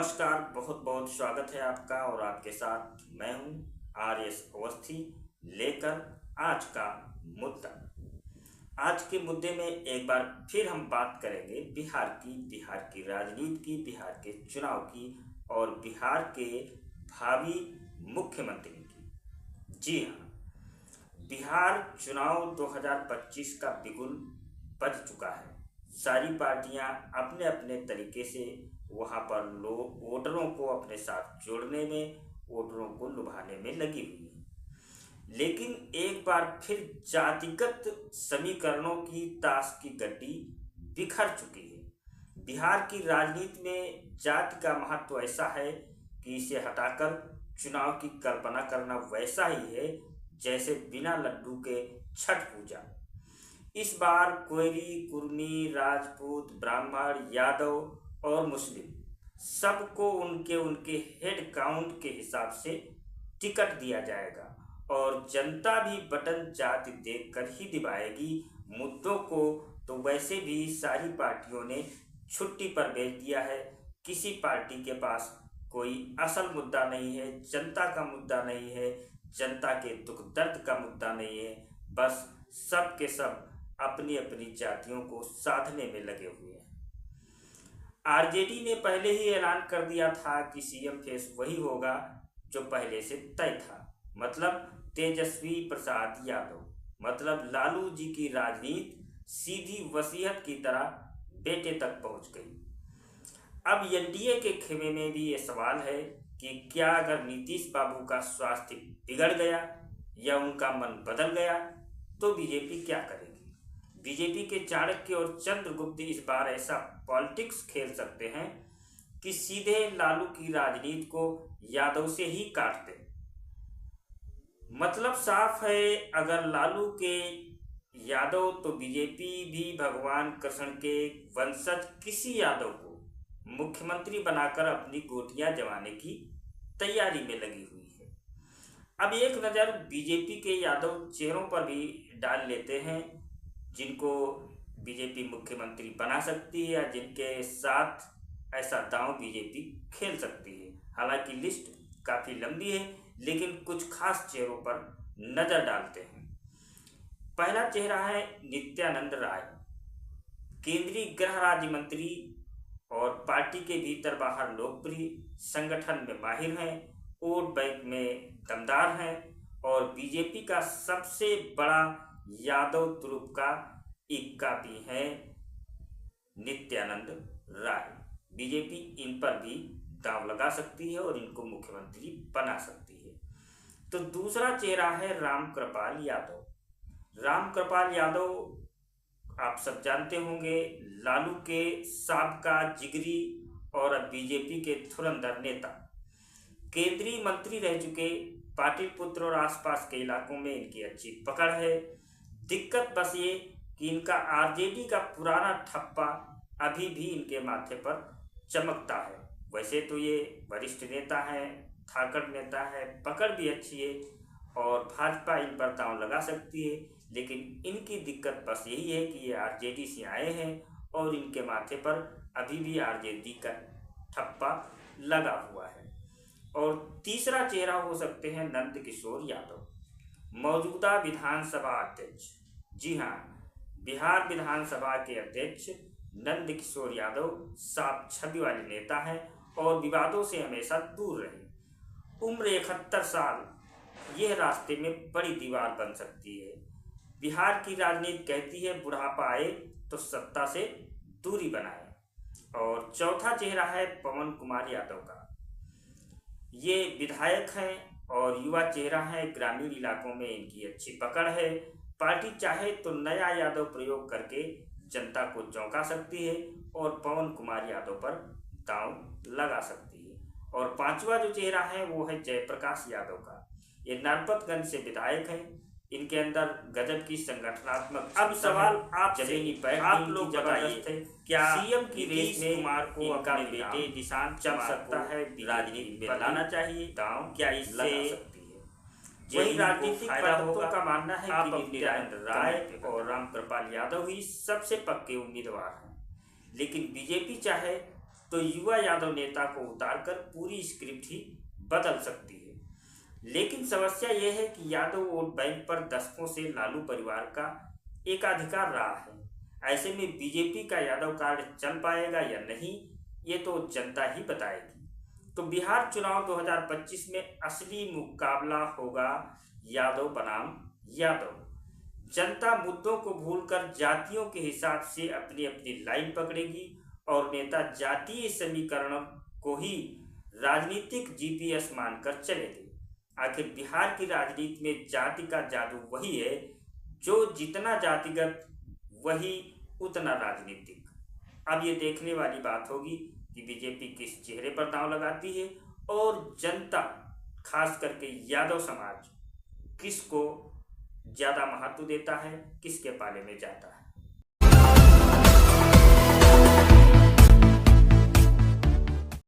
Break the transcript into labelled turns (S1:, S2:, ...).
S1: नमस्कार, बहुत बहुत स्वागत है आपका और आपके साथ मैं हूं आर.एस. अवस्थी लेकर आज का मुद्दा। आज के मुद्दे में एक बार फिर हम बात करेंगे बिहार की राजनीति की, बिहार के चुनाव की और बिहार के भावी मुख्यमंत्री की। जी हाँ, बिहार चुनाव 2025 का बिगुल बज चुका है। सारी पार्टियां अपने अपने तरीके से वहां पर लोग वोटरों को अपने साथ जोड़ने में, वोटरों को लुभाने में लगी हुई है। लेकिन एक बार फिर जातिगत समीकरणों की ताश की गड्डी बिखर चुकी है। बिहार की राजनीति में जाति का महत्व ऐसा है कि इसे हटाकर चुनाव की कल्पना करना वैसा ही है जैसे बिना लड्डू के छठ पूजा। इस बार कोयरी, कुर्मी, राजपूत, ब्राह्मण, यादव और मुस्लिम सबको उनके उनके हेड काउंट के हिसाब से टिकट दिया जाएगा और जनता भी बटन जाति देखकर ही दबाएगी। मुद्दों को तो वैसे भी सारी पार्टियों ने छुट्टी पर भेज दिया है। किसी पार्टी के पास कोई असल मुद्दा नहीं है, जनता का मुद्दा नहीं है, जनता के दुख दर्द का मुद्दा नहीं है। बस सब के सब अपनी अपनी जातियों को साधने में लगे हुए हैं। आरजेडी ने पहले ही ऐलान कर दिया था कि सीएम फेस वही होगा जो पहले से तय था, मतलब तेजस्वी प्रसाद यादव। मतलब लालू जी की राजनीति सीधी वसीयत की तरह बेटे तक पहुंच गई। अब एनडीए के खेमे में भी ये सवाल है कि क्या अगर नीतीश बाबू का स्वास्थ्य बिगड़ गया या उनका मन बदल गया तो बीजेपी क्या करेगी। बीजेपी के चाणक्य और चंद्रगुप्त इस बार ऐसा पॉलिटिक्स खेल सकते हैं कि सीधे लालू की राजनीति को यादव से ही काट दें। मतलब साफ है, अगर लालू के यादव तो बीजेपी भी भगवान कृष्ण के वंशज किसी यादव को मुख्यमंत्री बनाकर अपनी गोटियां जमाने की तैयारी में लगी हुई है। अब एक नज़र बीजेपी के यादव चेहरों पर भी डाल लेते हैं जिनको बीजेपी मुख्यमंत्री बना सकती है या जिनके साथ ऐसा दांव बीजेपी खेल सकती है। हालांकि लिस्ट काफ़ी लंबी है, लेकिन कुछ खास चेहरों पर नज़र डालते हैं। पहला चेहरा है नित्यानंद राय, केंद्रीय गृह राज्य मंत्री और पार्टी के भीतर बाहर लोकप्रिय, संगठन में माहिर हैं, वोट बैंक में दमदार हैं और बीजेपी का सबसे बड़ा यादव तुरुप का इक्का भी है नित्यानंद राय। बीजेपी इन पर भी दांव लगा सकती है और इनको मुख्यमंत्री बना सकती है। तो दूसरा चेहरा है रामकृपाल यादव। रामकृपाल यादव आप सब जानते होंगे, लालू के साबका जिगरी और अब बीजेपी के धुरंधर नेता, केंद्रीय मंत्री रह चुके, पाटलिपुत्र और आसपास के इलाकों में इनकी अच्छी पकड़ है। दिक्कत बस ये कि इनका आरजेडी का पुराना ठप्पा अभी भी इनके माथे पर चमकता है। वैसे तो ये वरिष्ठ नेता हैं, थाकड़ नेता है, पकड़ भी अच्छी है और भाजपा इन पर दांव लगा सकती है। लेकिन इनकी दिक्कत बस यही है कि ये आरजेडी से आए हैं और इनके माथे पर अभी भी आरजेडी का ठप्पा लगा हुआ है। और तीसरा चेहरा हो सकते हैं नंद किशोर यादव, मौजूदा विधानसभा अध्यक्ष। जी हाँ, बिहार विधानसभा के अध्यक्ष नंद किशोर यादव साफ छवि वाले नेता हैं और विवादों से हमेशा दूर रहे। उम्र 71 साल, यह रास्ते में बड़ी दीवार बन सकती है। बिहार की राजनीति कहती है बुढ़ापा आए तो सत्ता से दूरी बनाए। और चौथा चेहरा है पवन कुमार यादव का। ये विधायक हैं और युवा चेहरा है, ग्रामीण इलाकों में इनकी अच्छी पकड़ है। पार्टी चाहे तो नया यादव प्रयोग करके जनता को चौंका सकती है और पवन कुमार यादव पर दांव लगा सकती है। और पांचवा जो चेहरा है वो है जयप्रकाश यादव का। ये नरपतगंज से विधायक हैं, इनके अंदर गजब की संगठनात्मक। अब सवाल आप लोग जबरदस्त है, क्या सीएम की रेस में कुमार को अपने बेटे निशांत चल सकता है, राजनीति में लाना चाहिए दांव, क्या इससे वही राजनीतिक पद्धतों का मानना है कि नित्यानंद राय और रामकृपाल यादव ही सबसे पक्के उम्मीदवार हैं। लेकिन बीजेपी चाहे तो युवा यादव नेता को उतारकर पूरी स्क्रिप्ट ही बदल सकती है। लेकिन समस्या यह है कि यादव वोट बैंक पर दशकों से लालू परिवार का एकाधिकार रहा है। ऐसे में बीजेपी का यादव कार्ड चल पाएगा या नहीं, ये तो जनता ही बताएगी। तो बिहार चुनाव 2025 में असली मुकाबला होगा यादव बनाम यादव। जनता मुद्दों को भूलकर जातियों के हिसाब से अपनी अपनी लाइन पकड़ेगी और नेता जातीय समीकरण को ही राजनीतिक जीपीएस मानकर चलेंगे। आखिर बिहार की राजनीति में जाति का जादू वही है, जो जितना जातिगत वही उतना राजनीतिक। अब ये देखने वाली बात होगी कि बीजेपी किस चेहरे पर दांव लगाती है और जनता खास करके यादव समाज किसको ज़्यादा महत्व देता है, किसके पाले में जाता है।